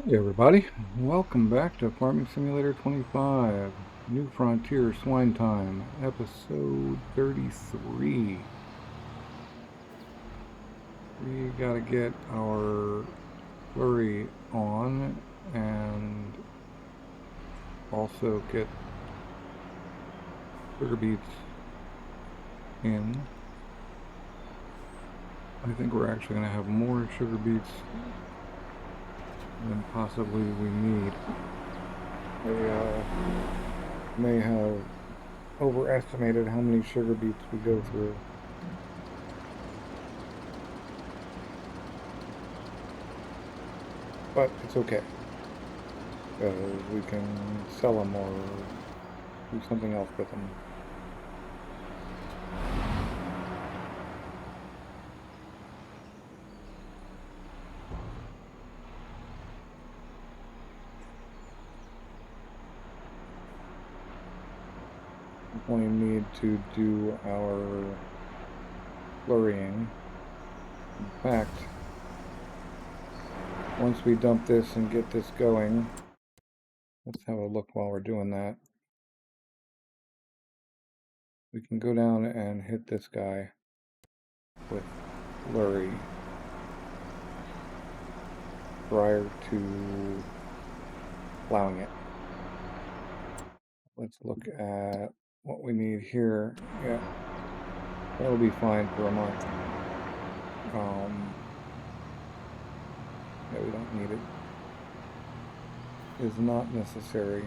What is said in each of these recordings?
Hey everybody, welcome back to Farming Simulator 25, New Frontier Swine Time, episode 33. We gotta get our flurry on and also get sugar beets in. I think we're actually gonna have more sugar beets than possibly we need. They may have overestimated how many sugar beets we go through. But it's okay, because we can sell them or do something else with them. We only need to do our flurrying. In fact, once we dump this and get this going, let's have a look while we're doing that. We can go down and hit this guy with flurry prior to plowing it. Let's look at what we need here. Yeah, that'll be fine for a month. Yeah, we don't need it. Is not necessary.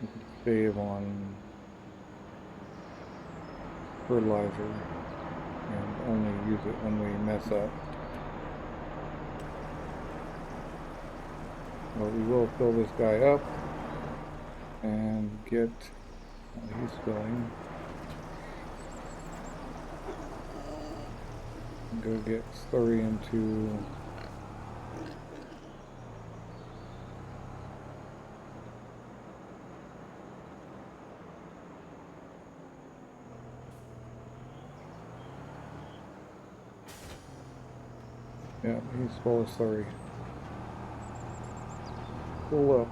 We can save on fertilizer and only use it when we mess up. But we will fill this guy up and get, while he's filling, go get slurry into yeah, he's full of slurry. Pull up.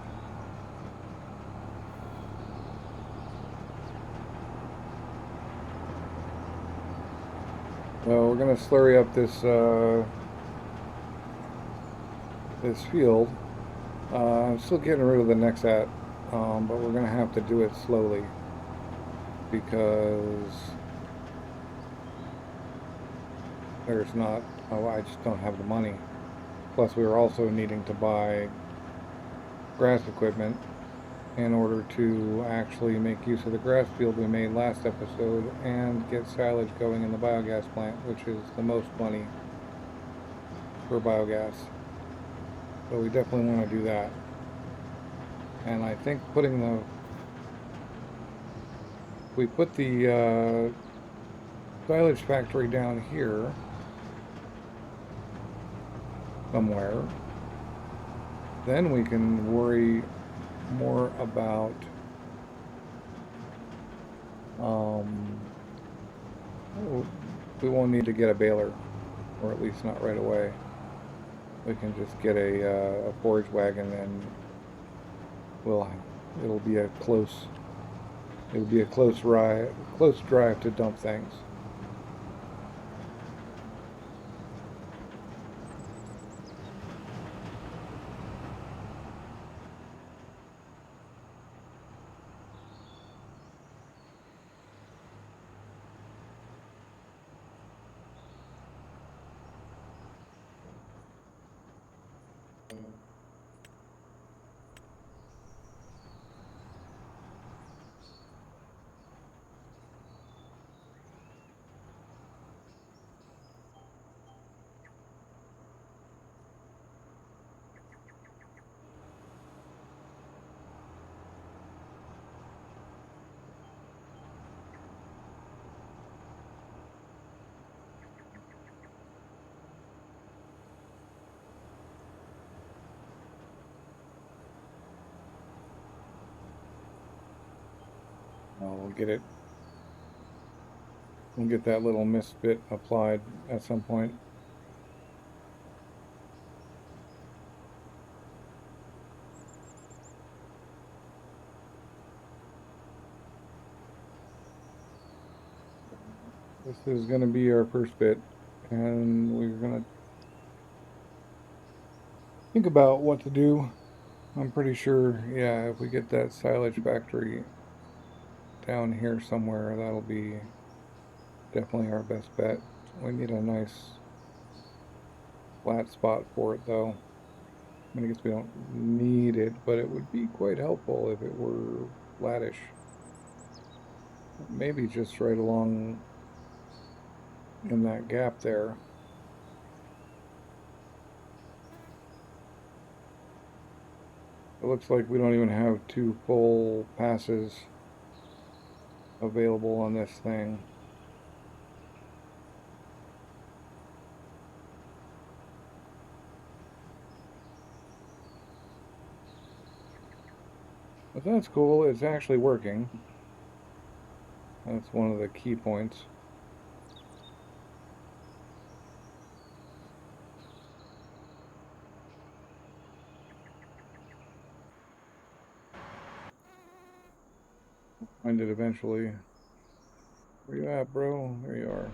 Well, we're gonna slurry up this this field. I'm still getting rid of the Nexat, but we're gonna have to do it slowly because there's not, oh, I just don't have the money. Plus we were also needing to buy grass equipment in order to actually make use of the grass field we made last episode and get silage going in the biogas plant, which is the most money for biogas. So we definitely want to do that. And I think we put the silage factory down here somewhere, then we can worry more about we won't need to get a baler, or at least not right away. We can just get a forage wagon, and it'll be a close drive to dump things. We'll get that little misfit applied at some point. This is going to be our first bit, and we're going to think about what to do. I'm pretty sure, yeah, if we get that silage factory down here somewhere, that'll be definitely our best bet. We need a nice flat spot for it, though. I mean, I guess we don't need it, but it would be quite helpful if it were flattish. Maybe just right along in that gap there. It looks like we don't even have two full passes available on this thing. But that's cool, it's actually working. That's one of the key points. Find it eventually. Where you at, bro? There you are.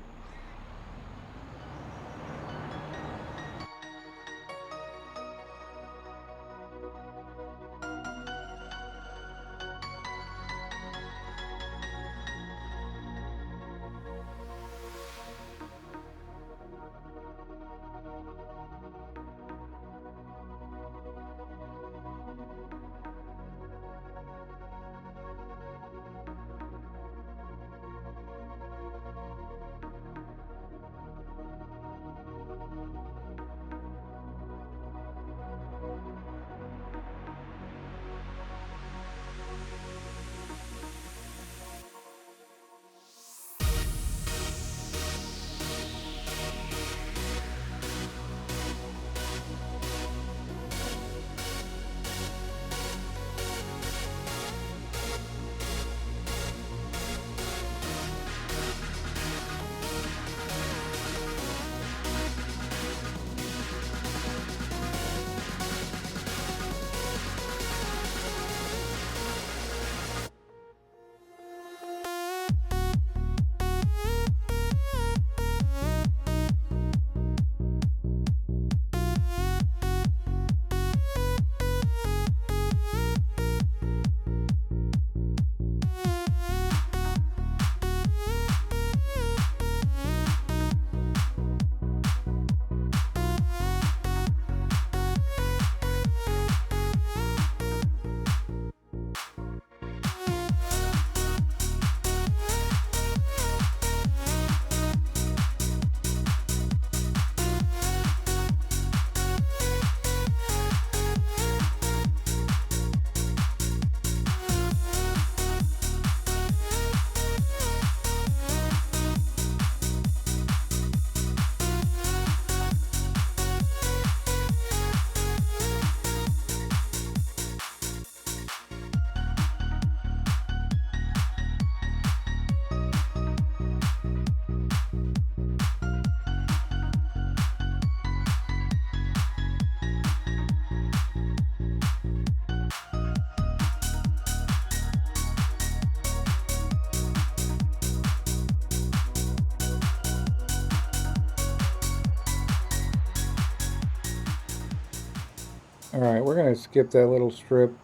Alright, we're going to skip that little strip.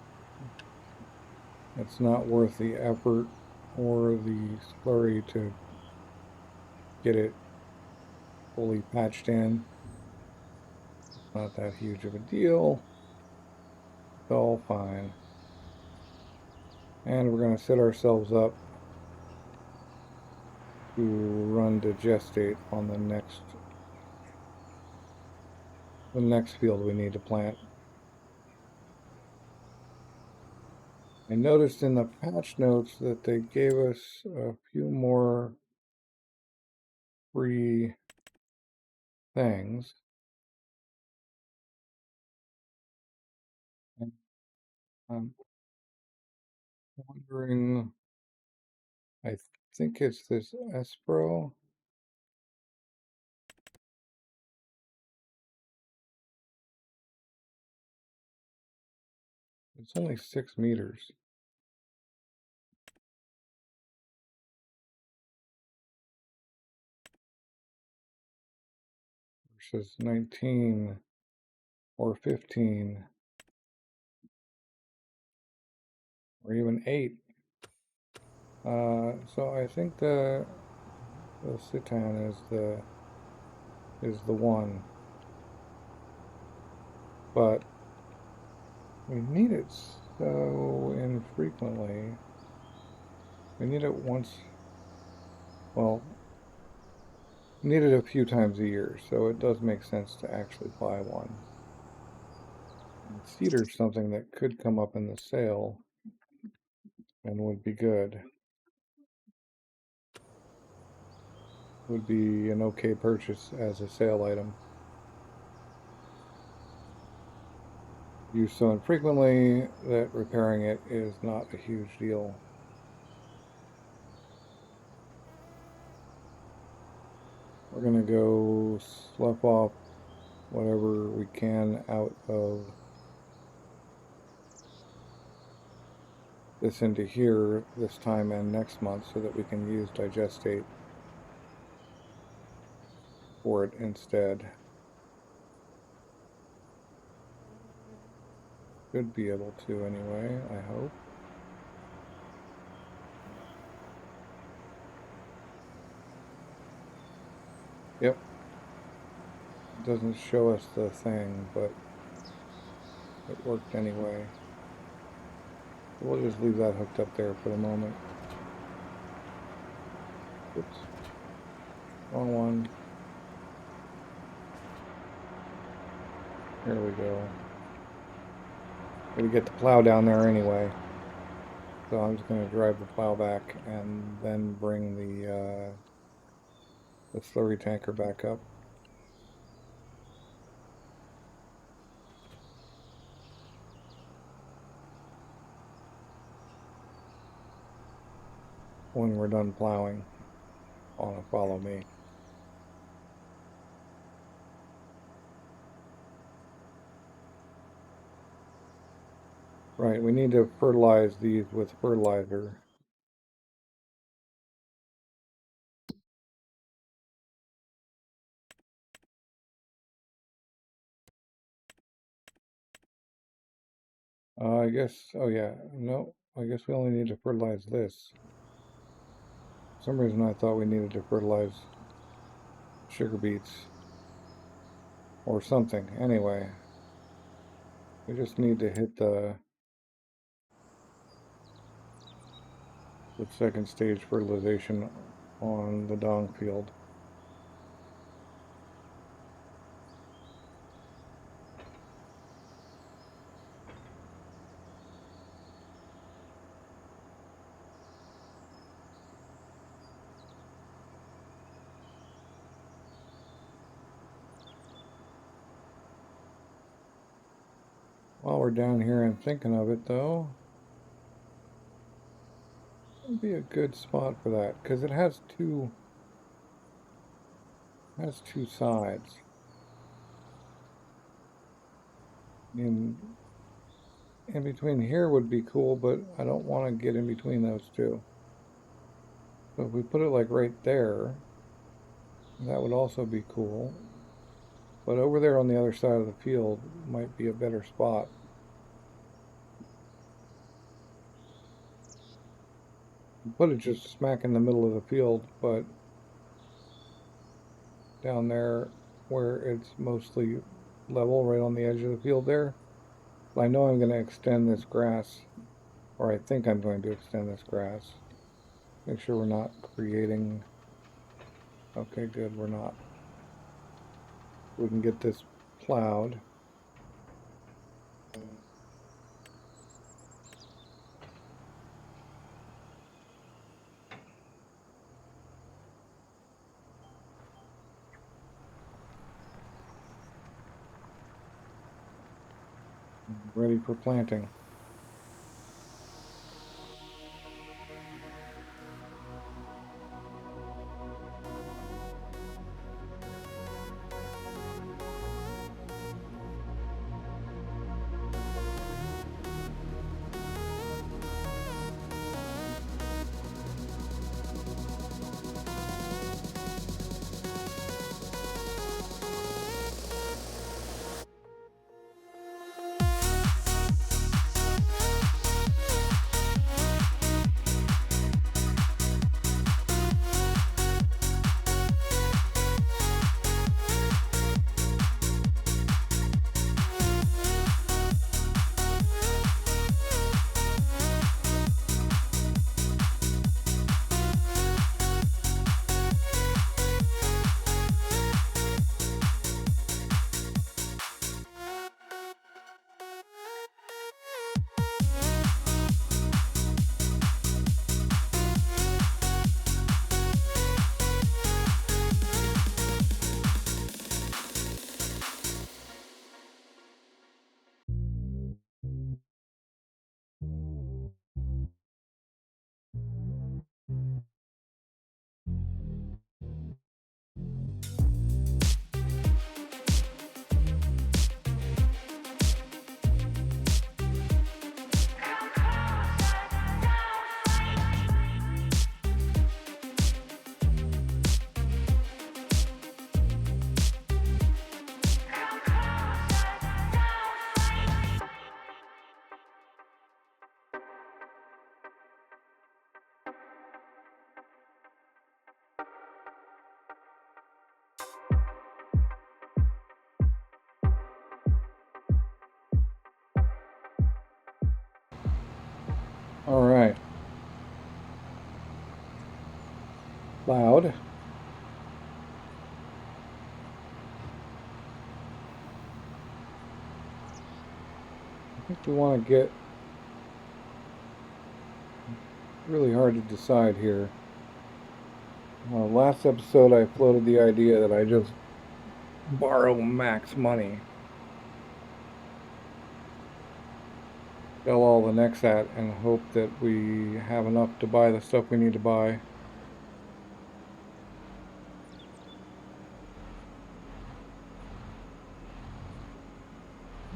It's not worth the effort or the slurry to get it fully patched in. It's not that huge of a deal. It's all fine. And we're going to set ourselves up to run to gestate on the next field we need to plant. I noticed in the patch notes that they gave us a few more free things. And I'm wondering, I think it's this Espro. It's only 6 meters. versus 19 or 15 or even 8. So I think the Citan is the one, but we need it so infrequently. We need it once, well, we need it a few times a year, so it does make sense to actually buy one. And cedar's something that could come up in the sale and would be good. Would be an okay purchase as a sale item. Used so infrequently that repairing it is not a huge deal. We're gonna go slough off whatever we can out of this into here this time and next month so that we can use digestate for it instead. Should be able to anyway, I hope. Yep. It doesn't show us the thing, but it worked anyway. We'll just leave that hooked up there for the moment. Oops. Wrong one. Here we go. Gonna get the plow down there anyway. So I'm just gonna drive the plow back and then bring the slurry tanker back up. When we're done plowing on a follow me. Right, we need to fertilize these with fertilizer. I guess, oh yeah, no, I guess we only need to fertilize this. For some reason I thought we needed to fertilize sugar beets or something. Anyway, we just need to hit the second stage fertilization on the dong field. While we're down here and thinking of it though, it'd be a good spot for that because it has two sides. In between here would be cool, but I don't want to get in between those two. So if we put it like right there, that would also be cool. But over there on the other side of the field might be a better spot. Put it just smack in the middle of the field, but down there where it's mostly level, right on the edge of the field there. I know I'm going to extend this grass, or I think I'm going to extend this grass. Make sure we're not creating... Okay, good, we're not. We can get this plowed. Ready for planting. All right. Loud. I think we want to get really hard to decide here. Last episode, I floated the idea that I just borrow max money, sell all the Nexat, and hope that we have enough to buy the stuff we need to buy.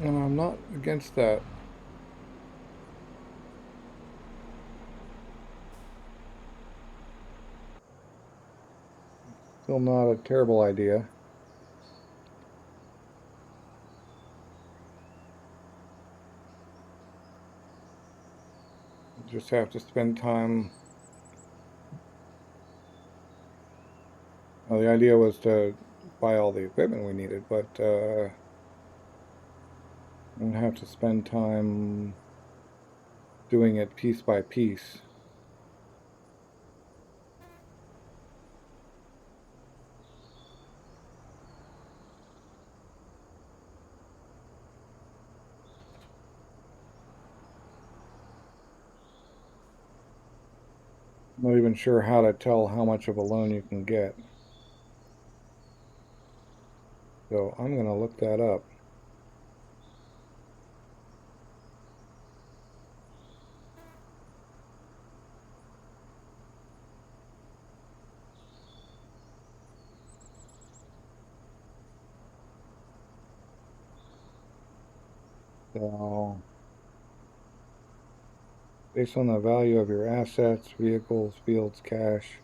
And I'm not against that. Still not a terrible idea. Just have to spend time. Well, the idea was to buy all the equipment we needed, but I'm gonna have to spend time doing it piece by piece. I'm not even sure how to tell how much of a loan you can get. So I'm gonna look that up. So based on the value of your assets, vehicles, fields, cash,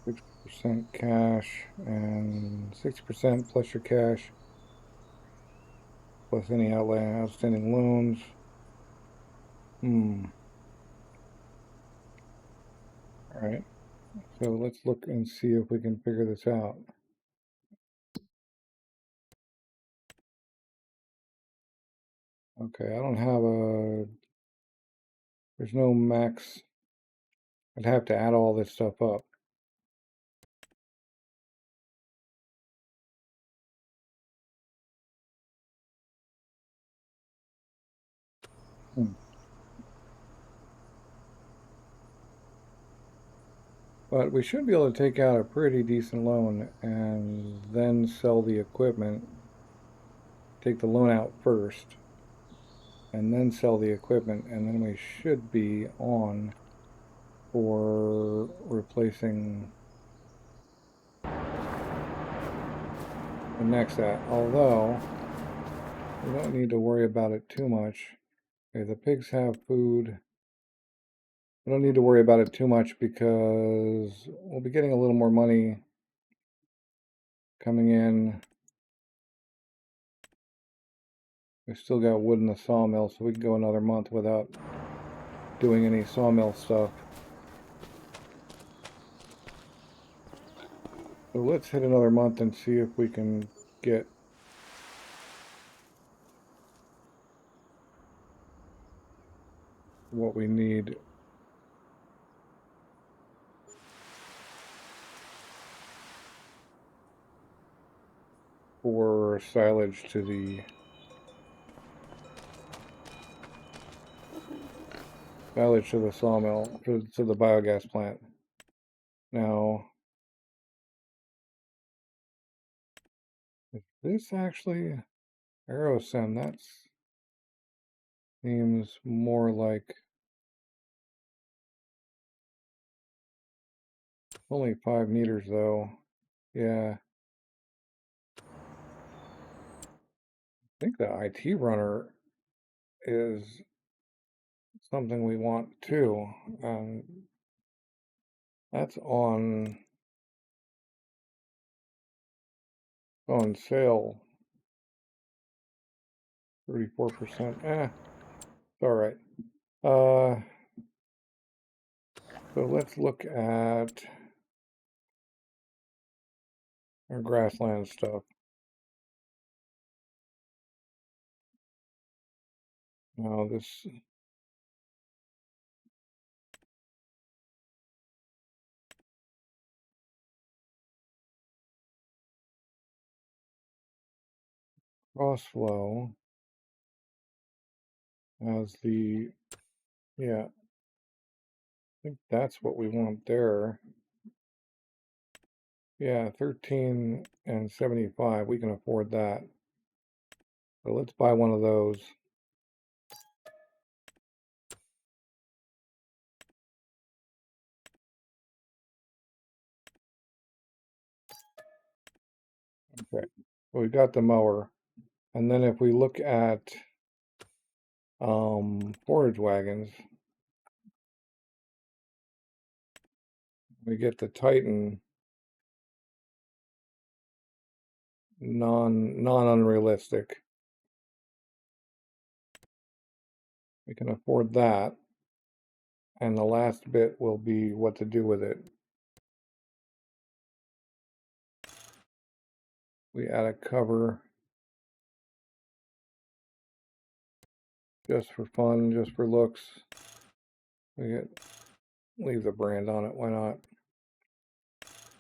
60% cash and 60% plus your cash, plus any outstanding loans. All right. So let's look and see if we can figure this out. Okay, I don't have there's no max. I'd have to add all this stuff up. But we should be able to take out a pretty decent loan and then sell the equipment. Take the loan out first and then sell the equipment, and then we should be on for replacing the Nexat. Although we don't need to worry about it too much. Okay, the pigs have food. We don't need to worry about it too much because we'll be getting a little more money coming in. We still got wood in the sawmill, so we can go another month without doing any sawmill stuff. So let's hit another month and see if we can get what we need for silage to the sawmill, to the biogas plant. Now, is this actually Aerosim? That seems more like only 5 meters though. Yeah. I think the IT runner is something we want too. That's on sale. 34%. It's all right. So let's look at our grassland stuff. Now this cross flow has the, yeah, I think that's what we want there. Yeah, 13 and 75, we can afford that. So let's buy one of those. Okay, so we got the mower. And then if we look at forage wagons, we get the Titan non-unrealistic. We can afford that. And the last bit will be what to do with it. We add a cover just for fun, just for looks. We leave the brand on it, why not?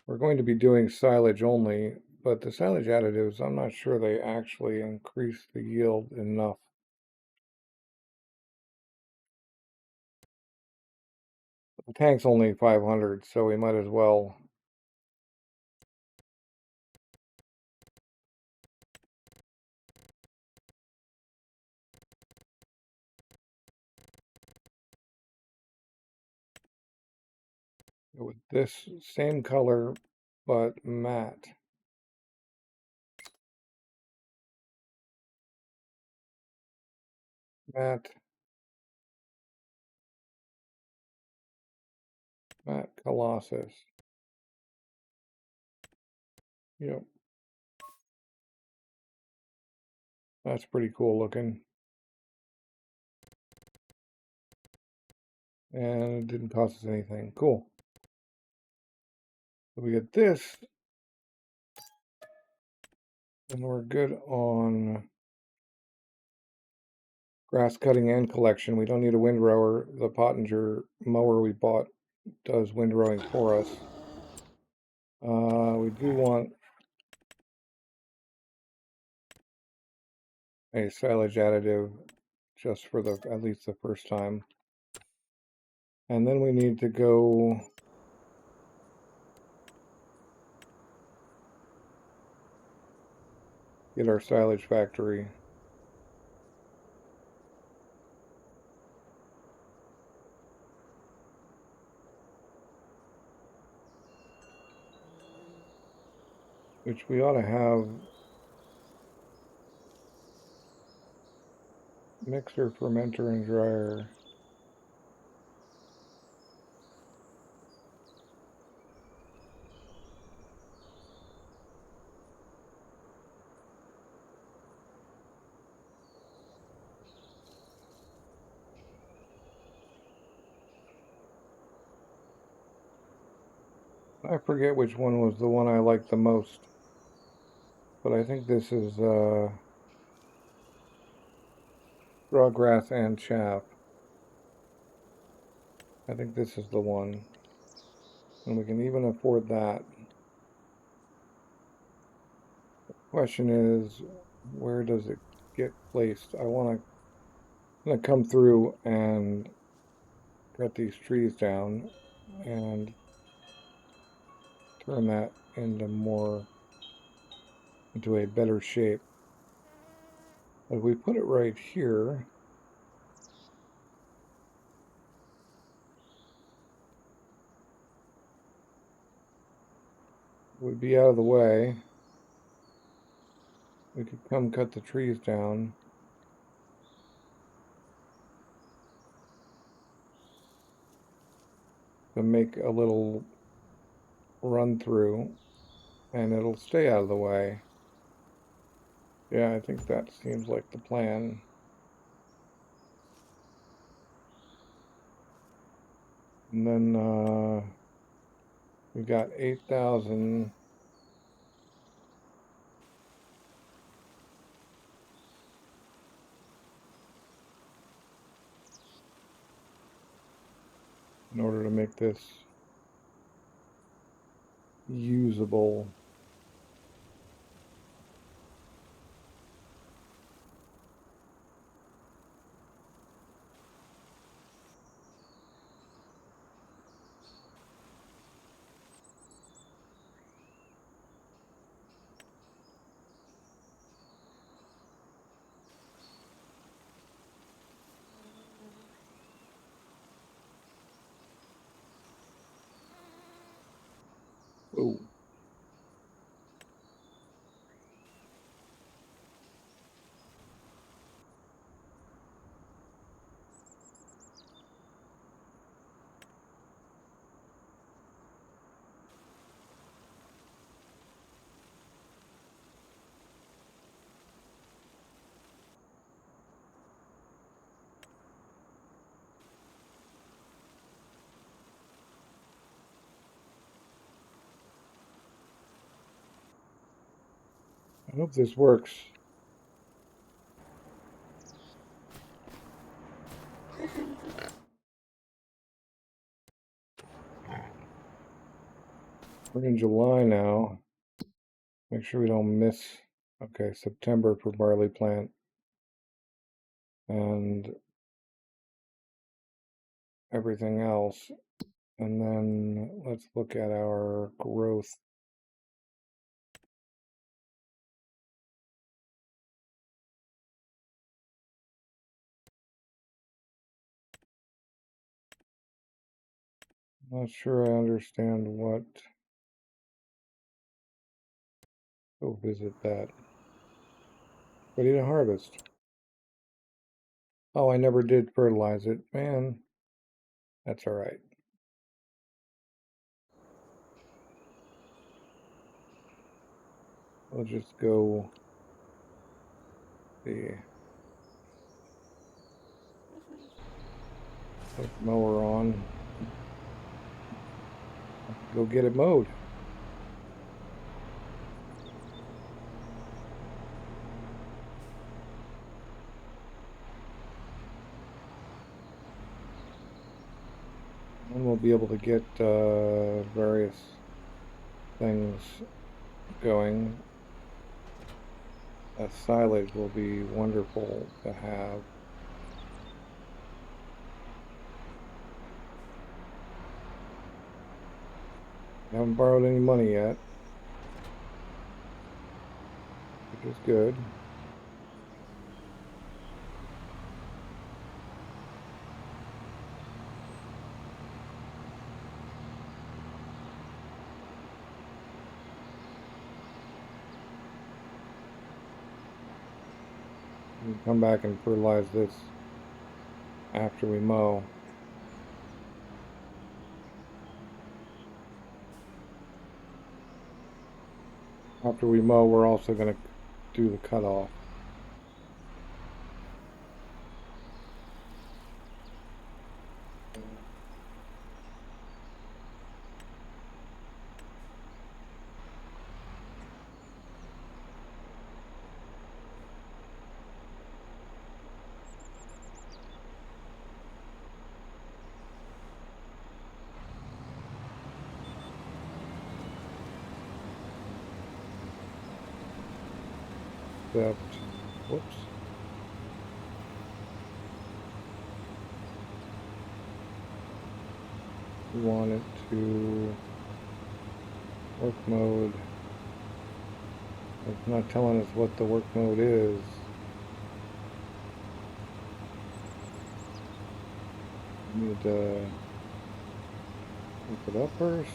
We're going to be doing silage only, but the silage additives, I'm not sure they actually increase the yield enough. The tank's only 500, so we might as well. Go with this same color, but matte. Matte Colossus. Yep. That's pretty cool looking. And it didn't cost us anything. Cool. So we get this. And we're good on grass cutting and collection. We don't need a windrower. The Pottinger mower we bought does windrowing for us. We do want a silage additive just for at least the first time. And then we need to go get our silage factory. Which we ought to have mixer, fermenter, and dryer. I forget which one was the one I liked the most, but I think this is straw grass and chaff. I think this is the one, and we can even afford that. Question is, where does it get placed? I want to come through and cut these trees down and turn that into a better shape. If we put it right here, it would be out of the way. We could come cut the trees down. To make a little run through, and it'll stay out of the way. Yeah, I think that seems like the plan. And then we got 8,000. make this usable. Oh. I hope this works. We're in July now. Make sure we don't miss. Okay, September for barley plant. And everything else. And then let's look at our growth. Not sure I understand what. Go visit that. Ready to harvest. Oh, I never did fertilize it. Man, that's all right. We'll just go the put mower on. Go get it mowed. And we'll be able to get various things going. That silage will be wonderful to have. I haven't borrowed any money yet, which is good. We'll come back and fertilize this after we mow. After we mow, we're also going to do the cutoff. Except, whoops. We want it to work mode. It's not telling us what the work mode is. We need to look it up first.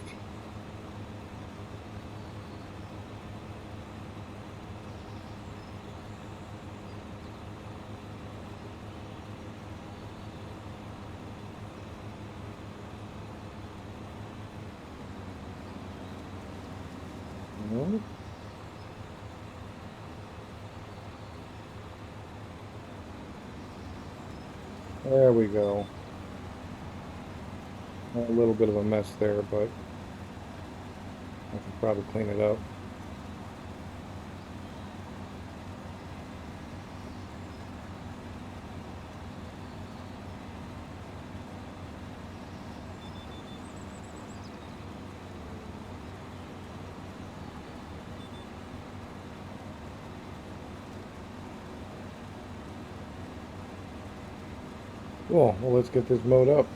No. There we go. A little bit of a mess there, but I can probably clean it up. Cool. Well, let's get this mowed up.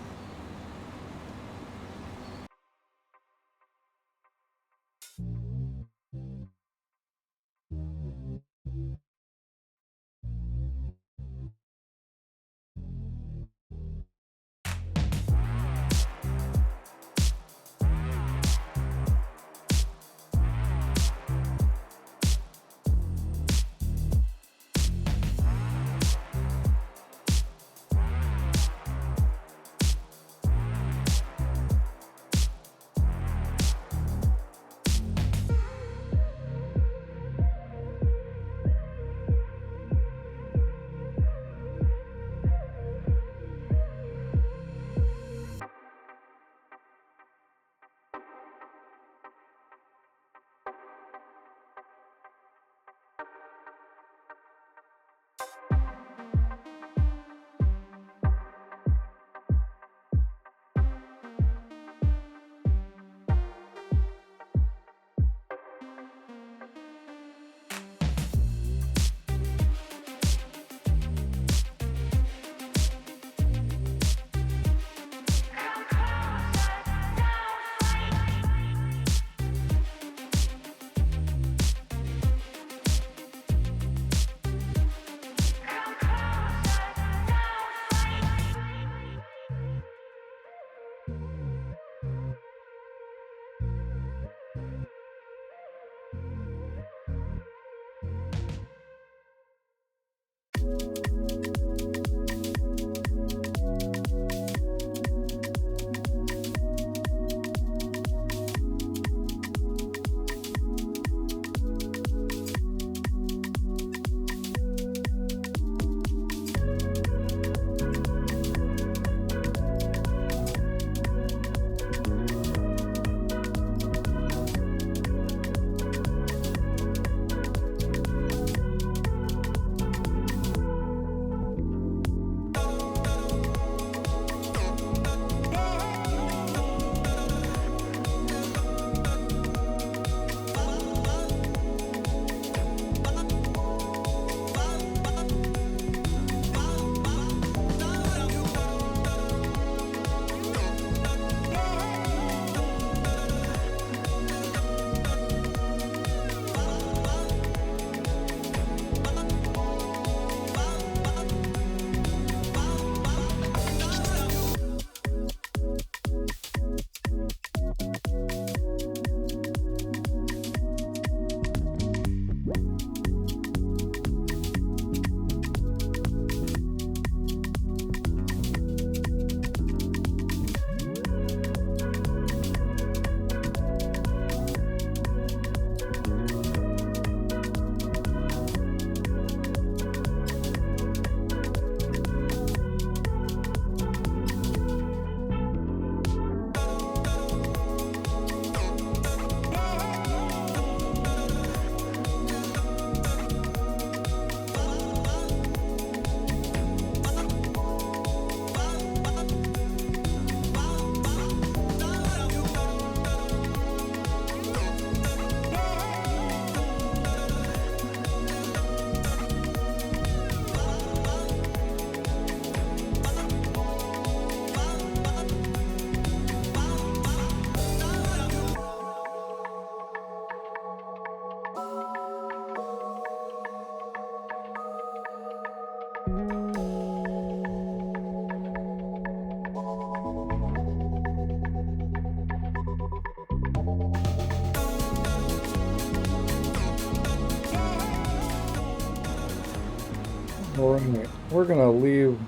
Alright, we're gonna leave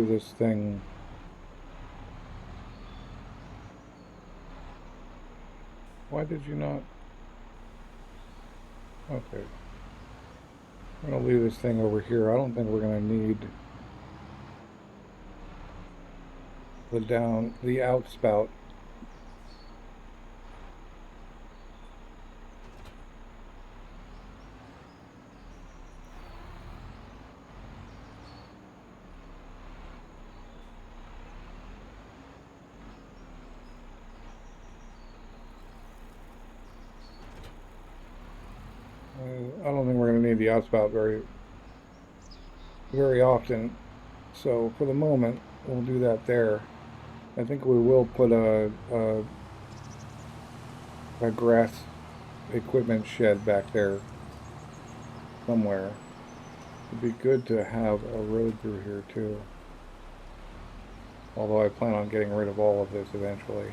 this thing. Why did you not? Okay. I'm gonna leave this thing over here. I don't think we're gonna need the outspout. need the outspout very often. So for the moment, we'll do that there. I think we will put a grass equipment shed back there somewhere. It'd be good to have a road through here too. Although I plan on getting rid of all of this eventually.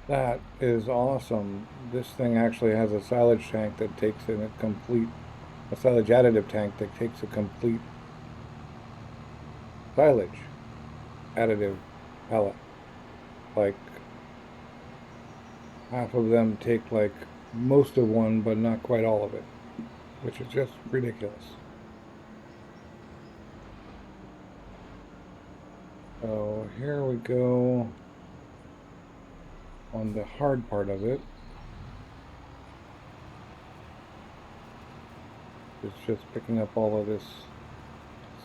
That is awesome. This thing actually has a silage tank that takes in a silage additive tank that takes a complete silage additive pellet. Like, half of them take like most of one, but not quite all of it, which is just ridiculous. So here we go on the hard part of it. It's just picking up all of this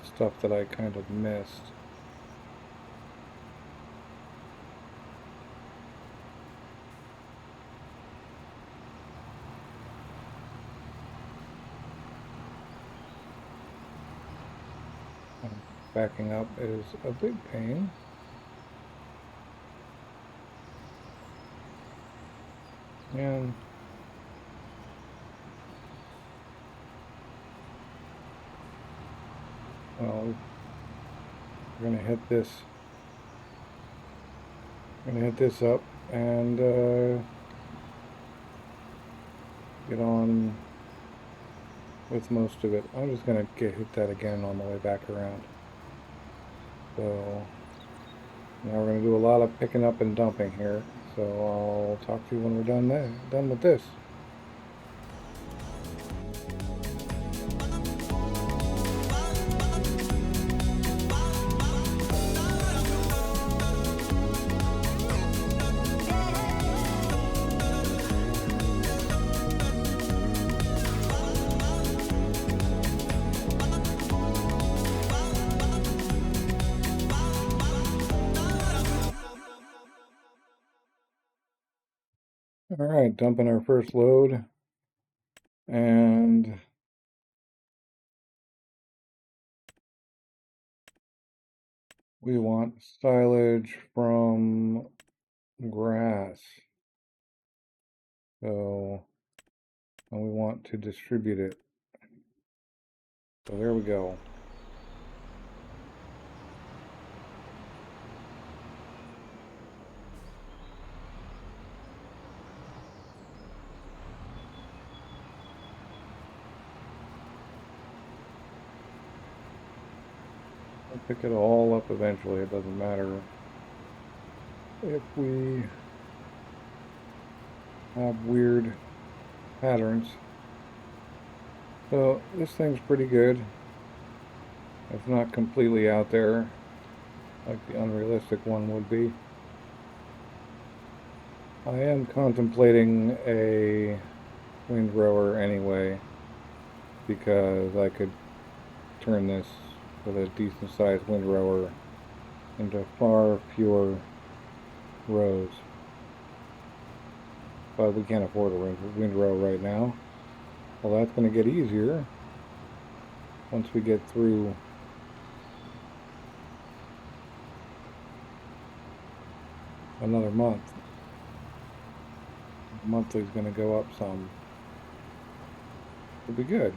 stuff that I kind of missed. Backing up is a big pain. And well, we're gonna hit this. I'm gonna hit this up and get on with most of it. I'm just gonna hit that again on the way back around. So now we're gonna do a lot of picking up and dumping here. So I'll talk to you when we're done with this. All right, dumping our first load, and we want silage from grass. So, and we want to distribute it. So there we go. I'll pick it all up eventually. It doesn't matter if we have weird patterns. So this thing's pretty good. It's not completely out there like the unrealistic one would be. I am contemplating a windrower anyway, because I could turn this with a decent sized windrower into far fewer rows. But we can't afford a windrow right now. Well, that's going to get easier once we get through another month. Monthly is going to go up some. It'll be good.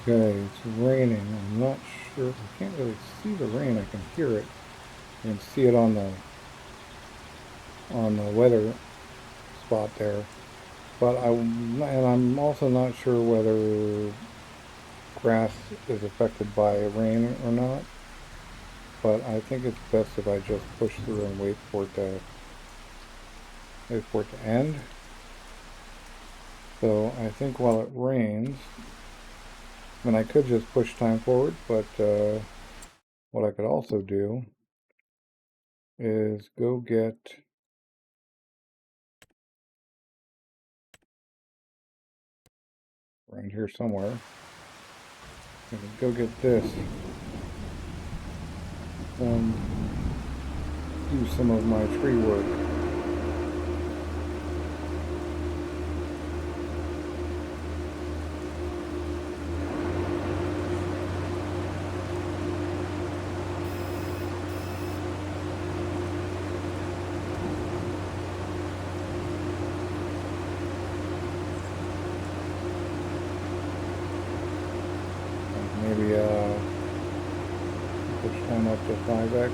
Okay, it's raining. I'm not sure. I can't really see the rain. I can hear it. You can see it on the weather spot there. But I'm also not sure whether grass is affected by rain or not. But I think it's best if I just push through and wait for it to end. So I think while it rains, I mean, I could just push time forward, but what I could also do is go get around here somewhere. I'm gonna go get this and do some of my tree work. Maybe push time up to 5x.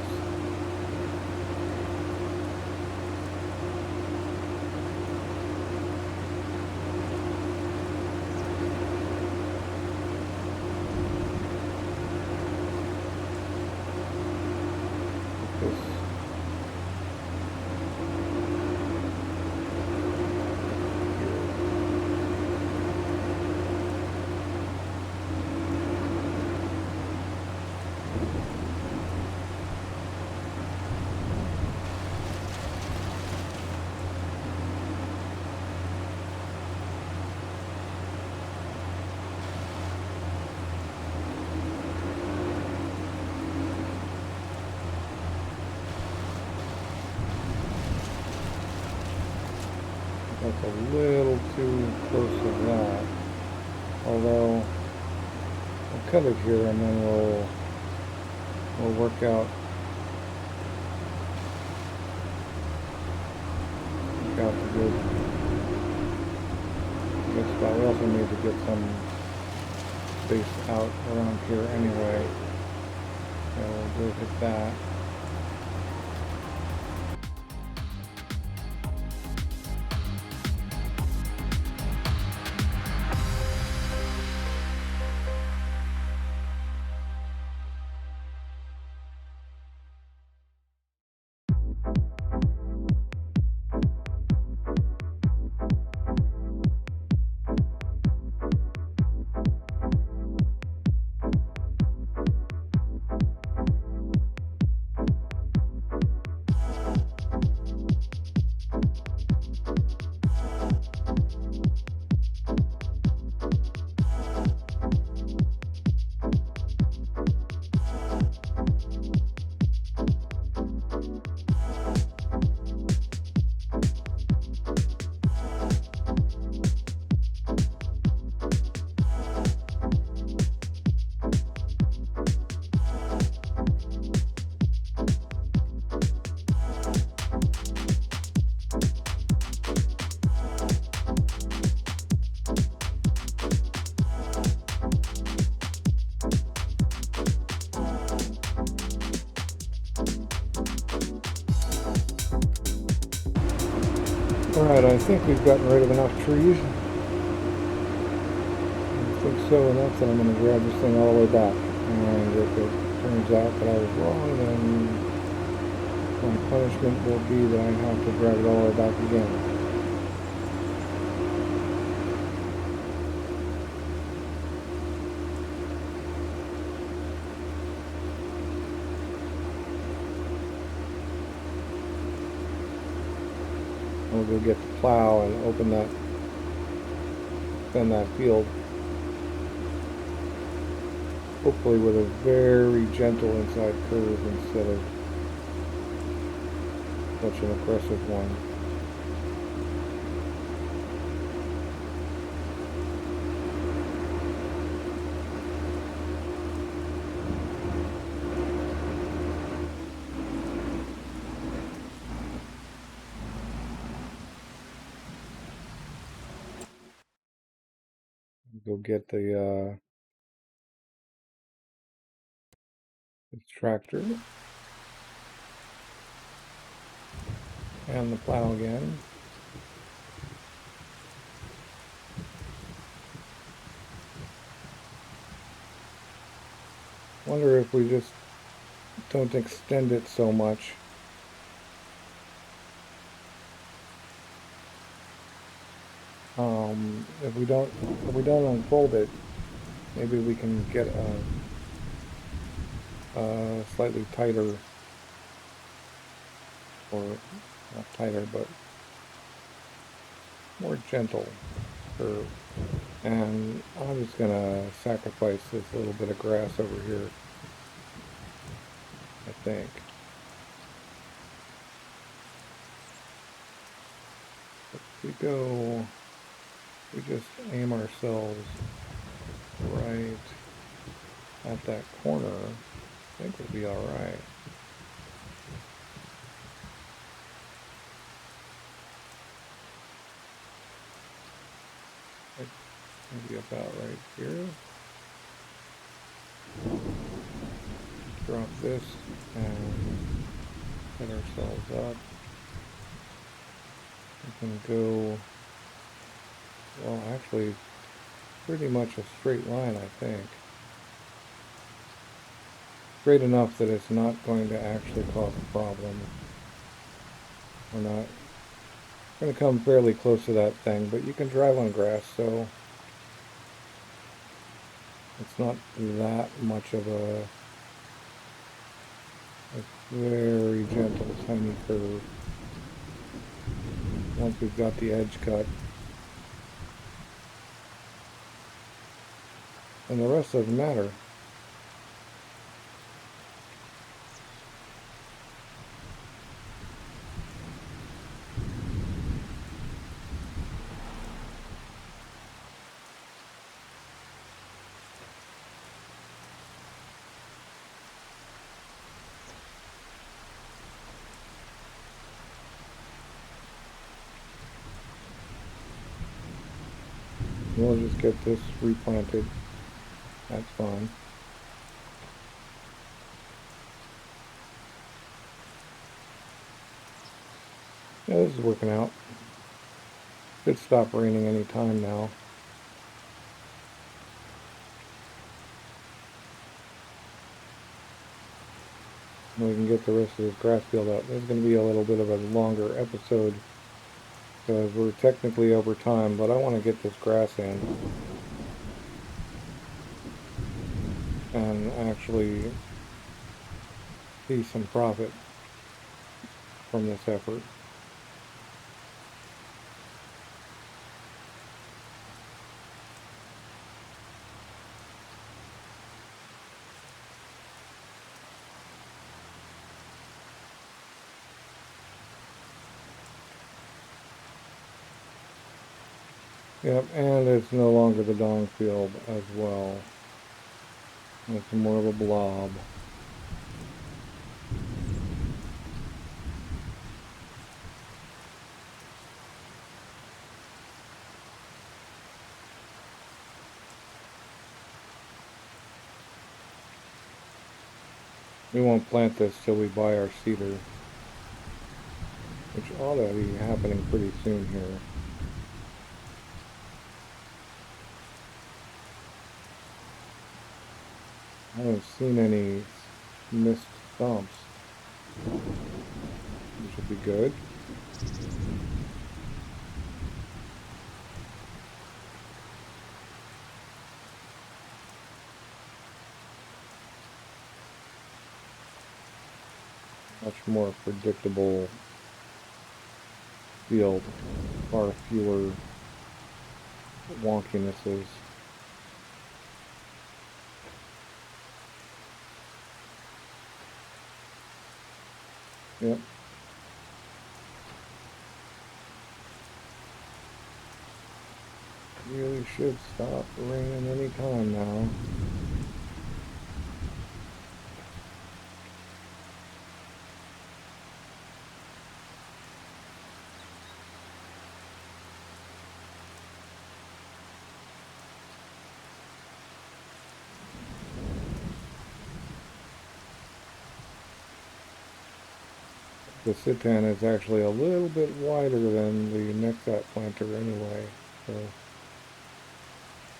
That's a little too close to that. Although we'll cut it here and then we'll work out the good spot. We also need to get some space out around here anyway. So we'll go hit that. Alright, I think we've gotten rid of enough trees. I think so enough that I'm going to grab this thing all the way back. And if it turns out that I was wrong, then my punishment will be that I have to drag it all the way back again. We'll go get the plow and spin that field. Hopefully with a very gentle inside curve instead of such an aggressive one. Go get the tractor. And the plow again. Wonder if we just don't extend it so much. If we don't unfold it, maybe we can get a slightly tighter, or not tighter, but more gentle curve. And I'm just gonna sacrifice this little bit of grass over here, I think. If we just aim ourselves right at that corner, I think we'll be all right. Maybe about right here. Drop this and set ourselves up. We can go, well, actually, pretty much a straight line, I think. Straight enough that it's not going to actually cause a problem. We're not going to come fairly close to that thing, but you can drive on grass, so it's not that much of a very gentle, tiny curve. Once we've got the edge cut. And the rest doesn't matter. We'll just get this replanted. That's fine. Yeah, this is working out. Should stop raining any time now. And we can get the rest of this grass field out. This is going to be a little bit of a longer episode because we're technically over time, but I want to get this grass in and actually see some profit from this effort. Yep, and it's no longer the dong field as well. It's more of a blob. We won't plant this till we buy our cedar, which ought to be happening pretty soon here. I haven't seen any missed stumps, which would be good. Much more predictable field, far fewer wonkinesses. Yep. Really should stop raining any time now. the Citan is actually a little bit wider than the Nexat planter anyway, so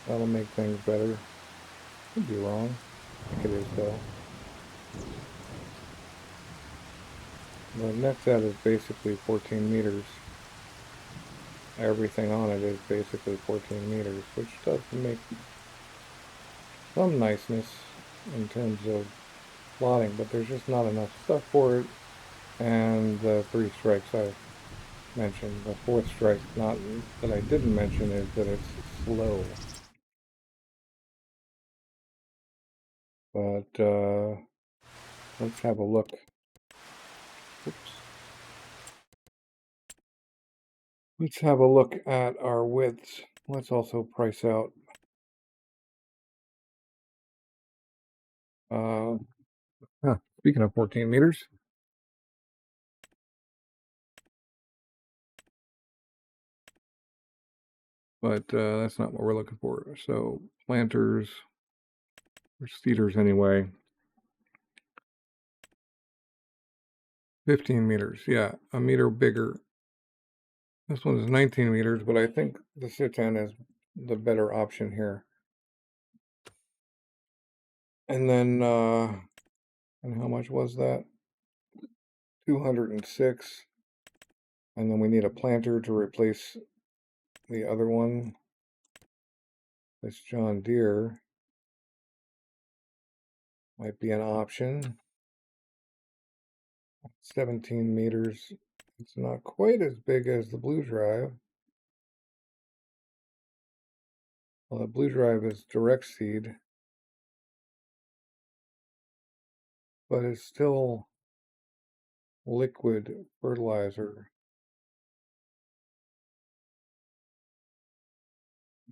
that'll make things better. Could be wrong. I think it is though. The Nexat is basically 14 meters. Everything on it is basically 14 meters, which does make some niceness in terms of plotting, but there's just not enough stuff for it. And the 3 strikes I mentioned. The 4th strike, not that I didn't mention, is that it's slow. But let's have a look. Oops. Let's have a look at our widths. Let's also price out. Speaking of 14 meters. But that's not what we're looking for. So planters, or cedars anyway. 15 meters, yeah, a meter bigger. This one is 19 meters, but I think the Citan is the better option here. And then, and how much was that? 206. And then we need a planter to replace the other one. This John Deere might be an option. 17 meters. It's not quite as big as the Blue Drive. Well, the Blue Drive is direct seed, but it's still liquid fertilizer,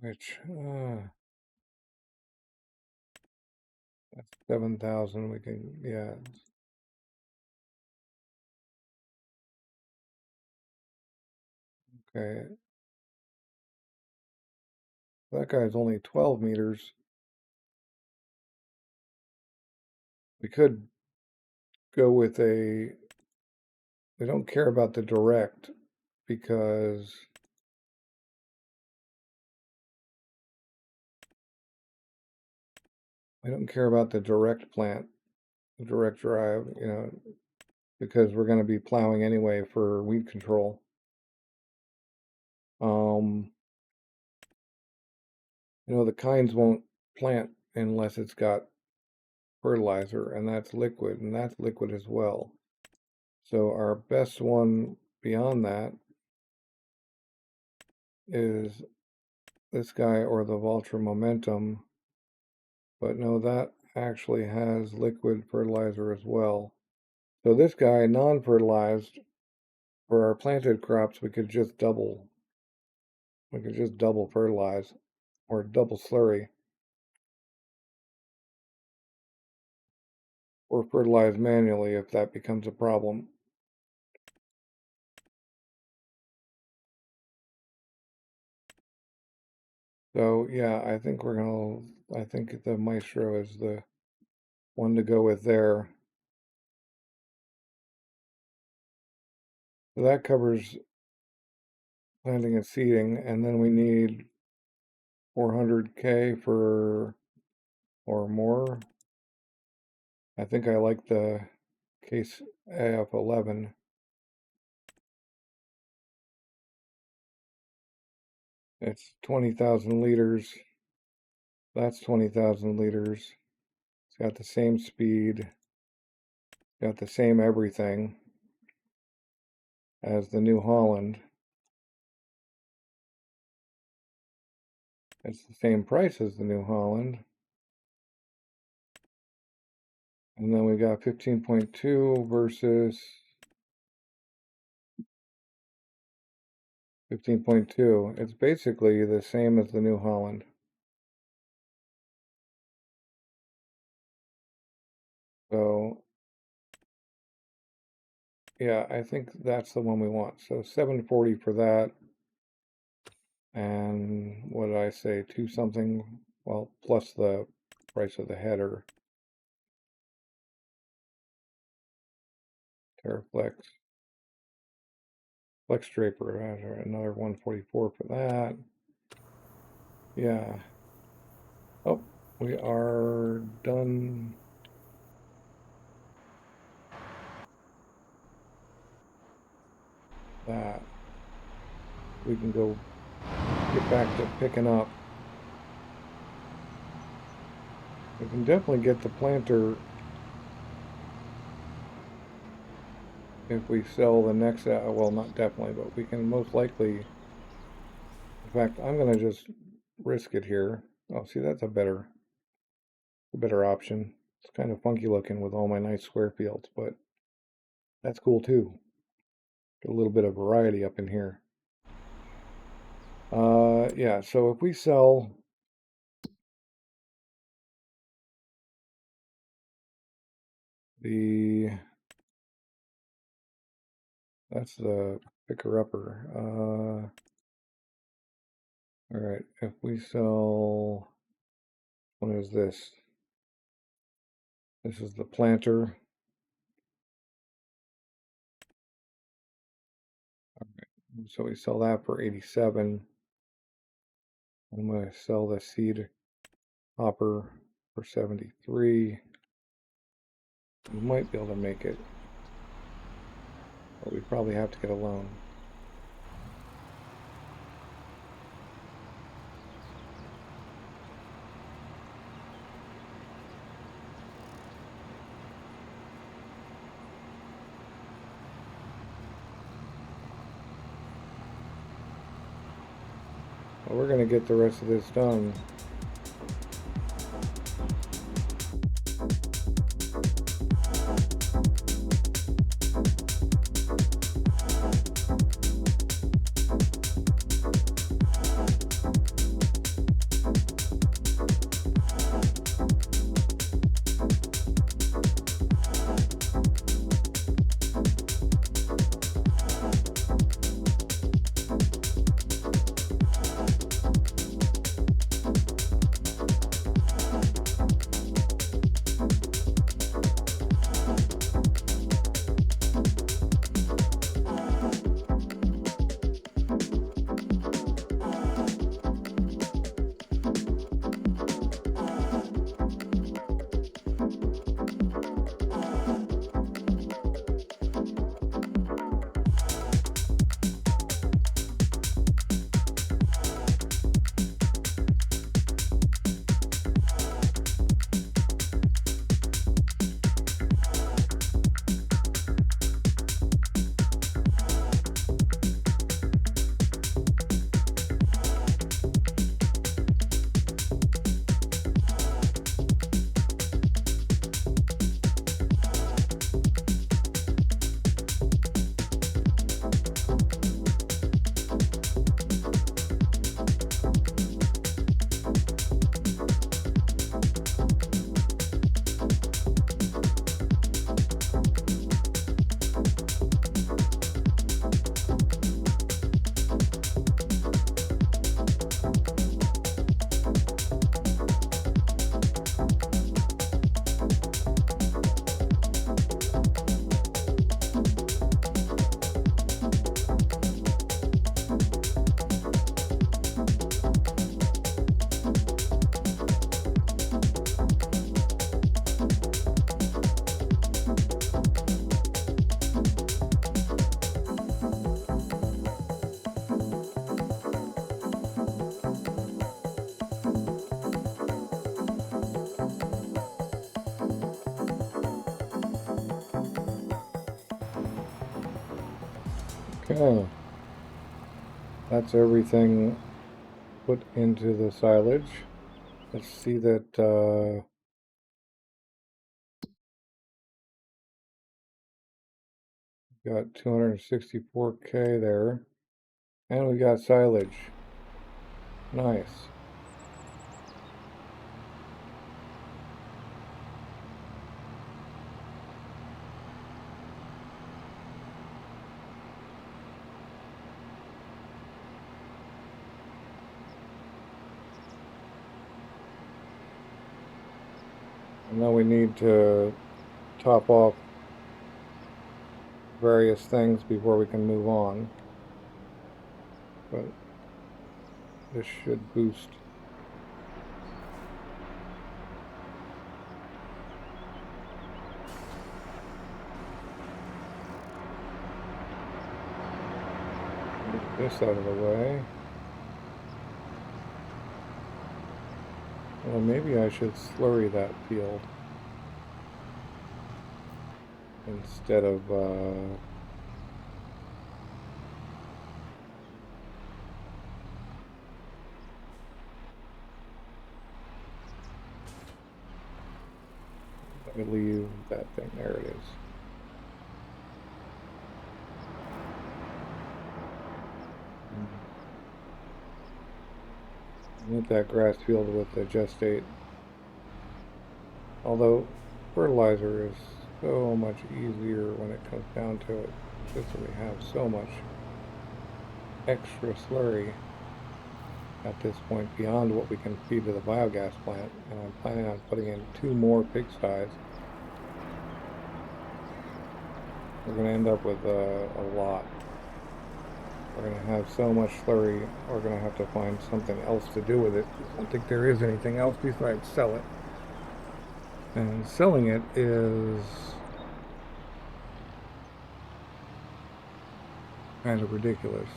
which that's 7,000. We can, yeah. Okay. That guy's only 12 meters. We could go with a, we don't care about the direct because we don't care about the direct plant, the direct drive, you know, because we're going to be plowing anyway for weed control. You know, the kinds won't plant unless it's got fertilizer, and that's liquid as well. So our best one beyond that is this guy or the Vulture Momentum, but no, that actually has liquid fertilizer as well. So this guy, non-fertilized, for our planted crops, we could just double fertilize or double slurry or fertilize manually if that becomes a problem. So yeah, I think I think the Maestro is the one to go with there. So that covers planting and seeding, and then we need 400K for or more. I think I like the case AF11. It's 20,000 liters. That's 20,000 liters. It's got the same speed, got the same everything as the New Holland. It's the same price as the New Holland. And then we got 15.2 versus 15.2. It's basically the same as the New Holland. So yeah, I think that's the one we want. So 740 for that. And what did I say? 2 something, well, plus the price of the header. Terraflex. Flex draper, another 144 for that. Yeah. Oh, we are done. That. We can go get back to picking up. We can definitely get the planter if we sell the Nexat. Well, not definitely, but we can most likely. In fact, I'm going to just risk it here. Oh, see, that's a better option. It's kind of funky looking with all my nice square fields, but that's cool too. Get a little bit of variety up in here. Yeah, so if we sell that's the picker-upper. All right, if we sell, what is this? This is the planter. All right, so we sell that for 87. I'm going to sell the seed hopper for 73. We might be able to make it, but we probably have to get a loan. Well, we're going to get the rest of this done. Okay, that's everything put into the silage. Let's see that got 264K there, and we got silage. Nice. And now we need to top off various things before we can move on. but this should boost. Get this out of the way. Well, maybe I should slurry that field instead of let me leave that thing. There it is. Hit that grass field with the gestate. Although fertilizer is so much easier when it comes down to it, just that we have so much extra slurry at this point beyond what we can feed to the biogas plant, and I'm planning on putting in 2 more pigsties. We're going to end up with a lot. We're going to have so much slurry, we're going to have to find something else to do with it. I don't think there is anything else besides sell it. And selling it is kind of ridiculous.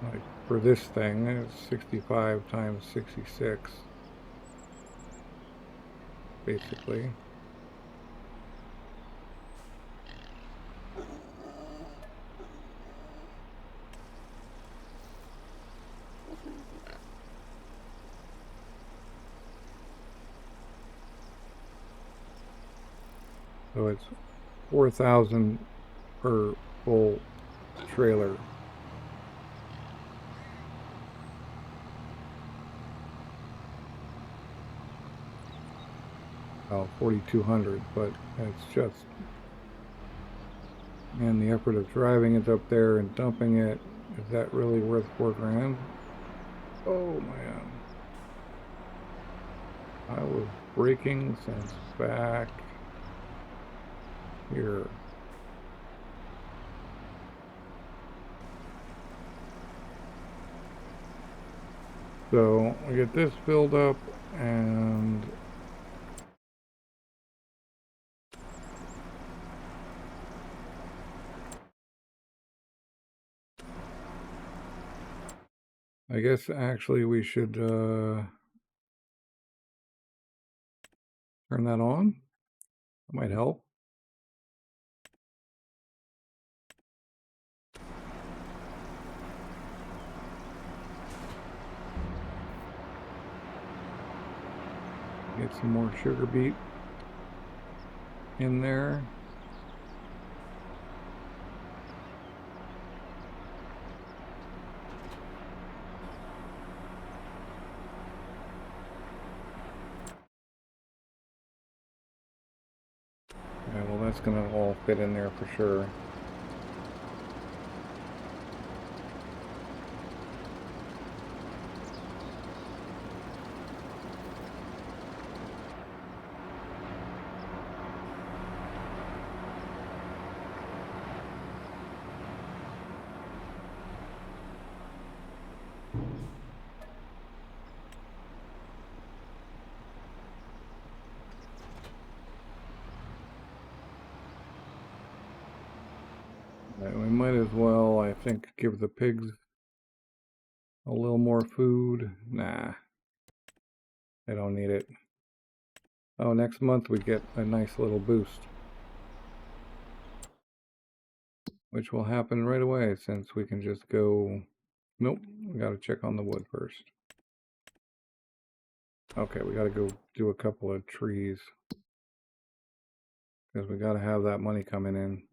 Like for this thing, it's 65 times 66, basically. So it's 4,000 per full trailer. Oh, 4,200, but it's just, and the effort of driving it up there and dumping it, is that really worth $4,000? Oh man. I was braking since back here. So we get this filled up, and I guess actually we should turn that on. That might help. Get some more sugar beet in there. Yeah, well, that's gonna all fit in there for sure. We might as well, I think, give the pigs a little more food. Nah, they don't need it. Oh, next month we get a nice little boost, which will happen right away since we can just go. Nope, we gotta check on the wood first. Okay, we gotta go do a couple of trees because we gotta have that money coming in.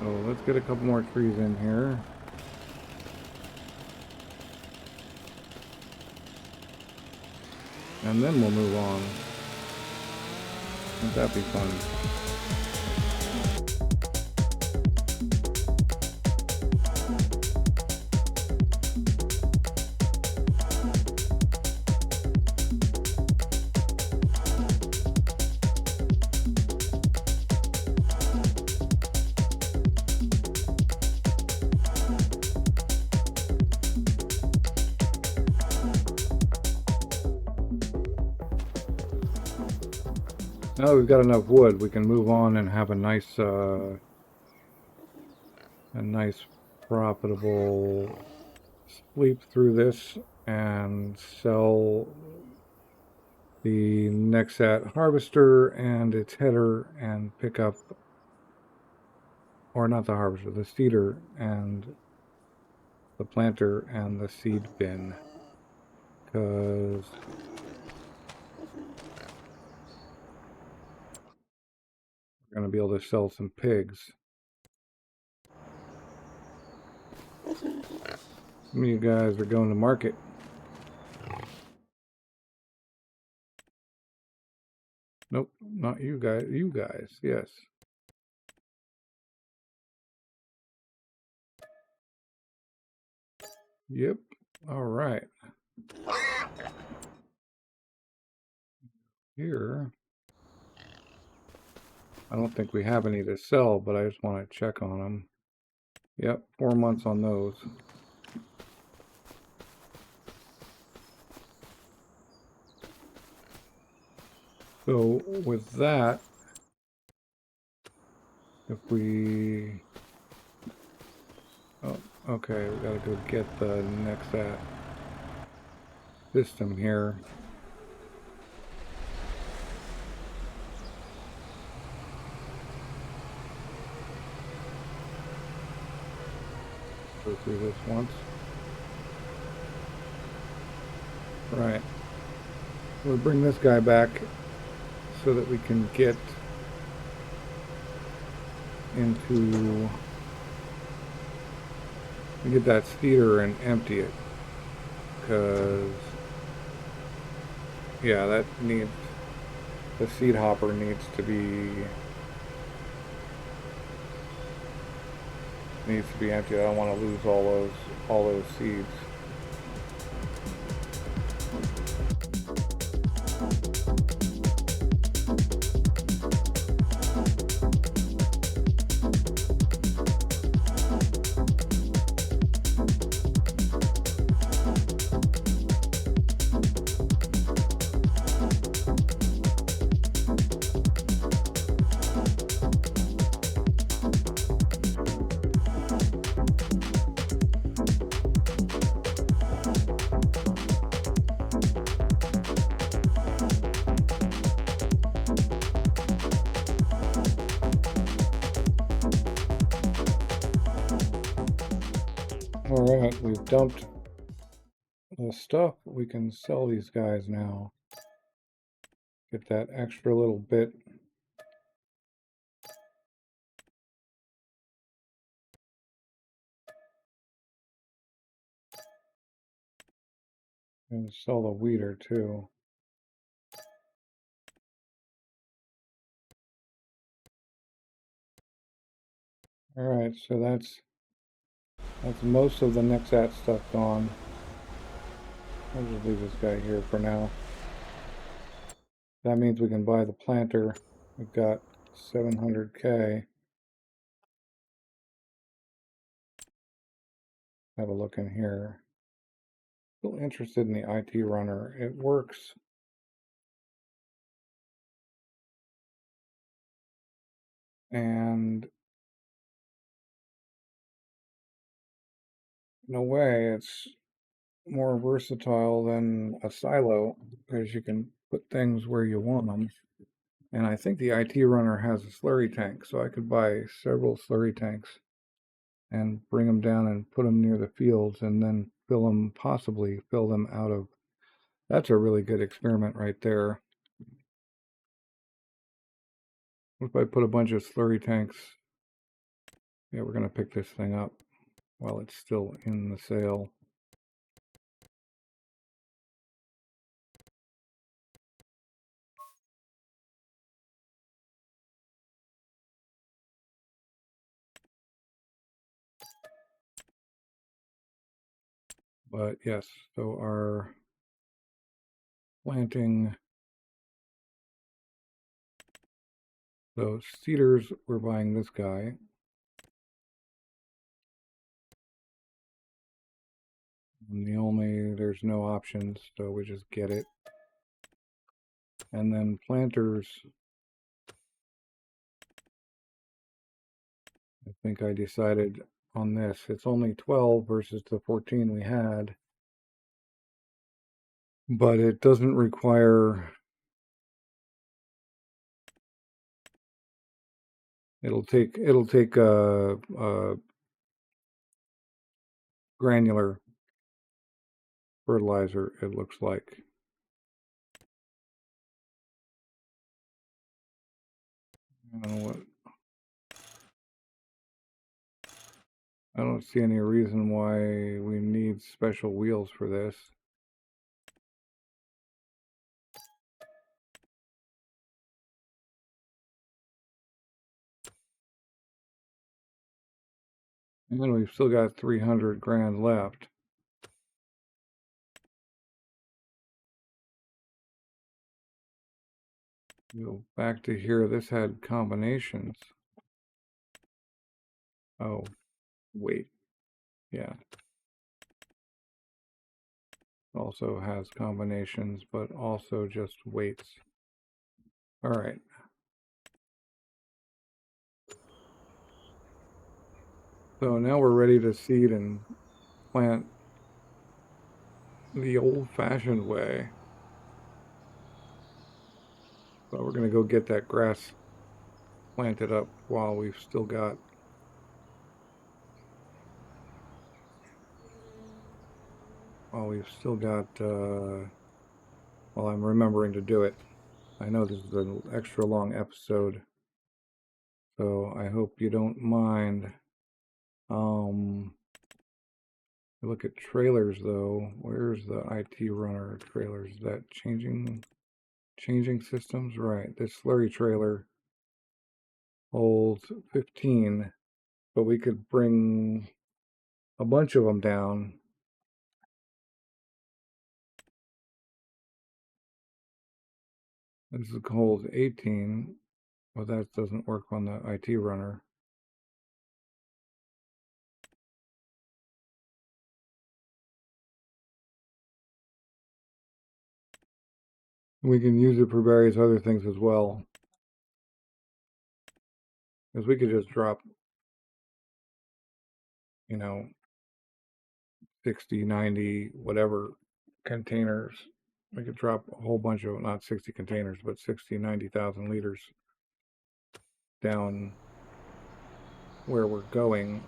So let's get a couple more trees in here. And then we'll move on. Wouldn't that be fun? Now that we've got enough wood, we can move on and have a nice profitable sweep through this and sell the Nexat harvester and its header and pick up, or not the harvester, the seeder and the planter and the seed bin, because we're going to be able to sell some pigs. Some of you guys are going to market. Nope, not you guys. You guys, yes. Yep. All right. Here, I don't think we have any to sell, but I just want to check on them. Yep, 4 months on those. So with that, if we, oh, okay, we gotta go get the Nexat system here. Go through this once. Right. We'll bring this guy back so that we can get into, get that feeder and empty it, because yeah, that needs, the seed hopper needs to be empty. I don't want to lose all those seeds. Alright, we've dumped the stuff. We can sell these guys now. Get that extra little bit. And sell the weeder too. Alright, so that's most of the Nexat stuff gone. I'll just leave this guy here for now. That means we can buy the planter. We've got 700K. Have a look in here. Still interested in the IT runner. It works. And in a way, it's more versatile than a silo, because you can put things where you want them. And I think the IT runner has a slurry tank, so I could buy several slurry tanks and bring them down and put them near the fields and then possibly fill them out of. That's a really good experiment right there. What if I put a bunch of slurry tanks? Yeah, we're going to pick this thing up while it's still in the sale. But yes, so our planting, so cedars, we're buying this guy. And there's no options, so we just get it. And then planters, I think I decided on this. It's only 12 versus the 14 we had. But it doesn't require, it'll take granular fertilizer, it looks like. I don't know what, I don't see any reason why we need special wheels for this. And then we've still got 300 grand left. Go back to here. This had combinations. Oh, wait. Yeah. Also has combinations, but also just weights. All right. So now we're ready to seed and plant the old-fashioned way. But we're going to go get that grass planted up while we've still got while I'm remembering to do it. I know this is an extra long episode, so I hope you don't mind. Look at trailers though. Where's the IT runner trailers? Is that changing systems? Right. This slurry trailer holds 15, but we could bring a bunch of them down. This holds 18, but that doesn't work on the IT runner. We can use it for various other things as well. Because we could just drop, 60, 90, whatever containers. We could drop a whole bunch of, not 60 containers, but 60, 90,000 liters down where we're going.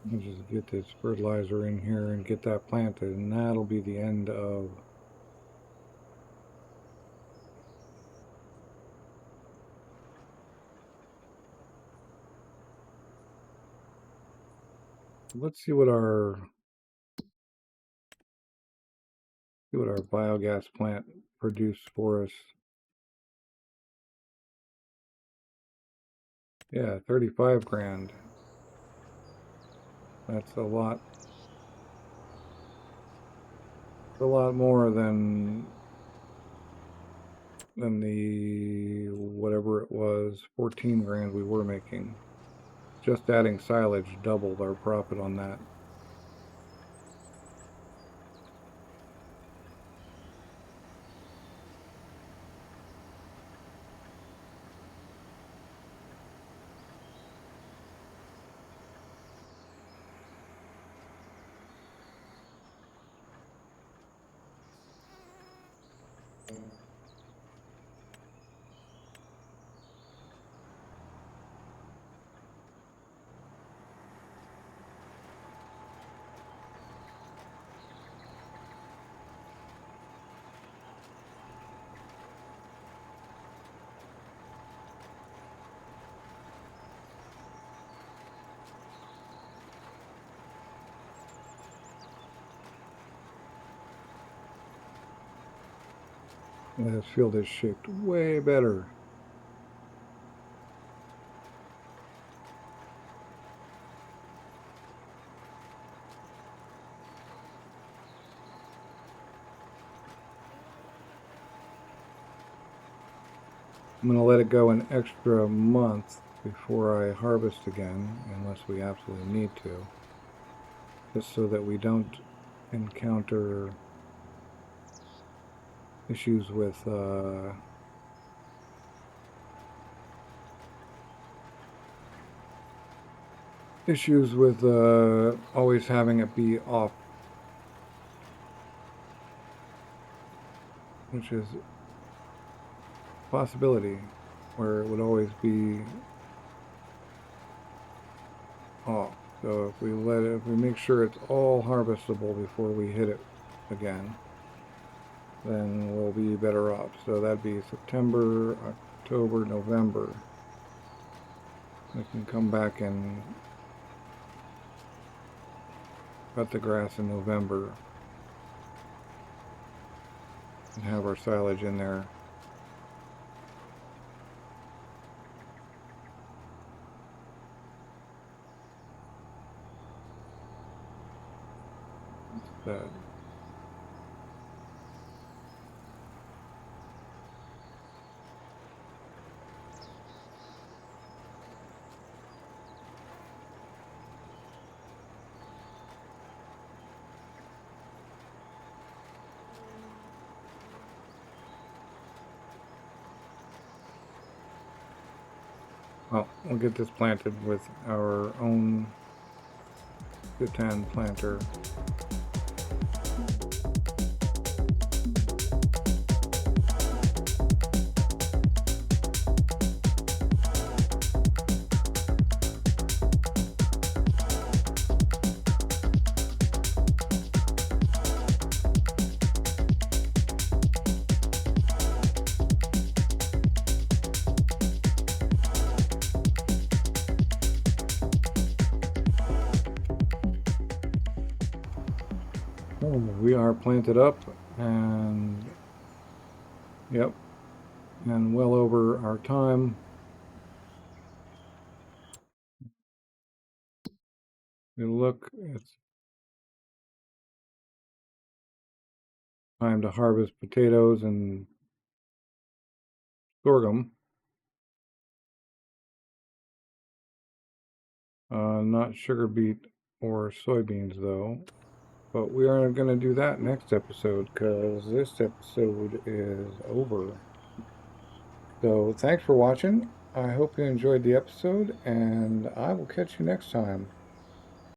We'll just get this fertilizer in here and get that planted, and that'll be the end of let's see what our biogas plant produced for us. Yeah, 35 grand. That's a lot. a lot more than the whatever it was, 14 grand we were making. Just adding silage doubled our profit on that. This field is shaped way better. I'm going to let it go an extra month before I harvest again, unless we absolutely need to, just so that we don't encounter issues with always having it be off, which is a possibility, where it would always be off. So if we make sure it's all harvestable before we hit it again, then we'll be better off. So that'd be September, October, November. We can come back and cut the grass in November and have our silage in there. That. Well, we'll get this planted with our own Gatan planter. Oh, we are planted up, and yep, and well over our time. You look, it's time to harvest potatoes and sorghum. Not sugar beet or soybeans though. But we are going to do that next episode, because this episode is over. So thanks for watching. I hope you enjoyed the episode, and I will catch you next time.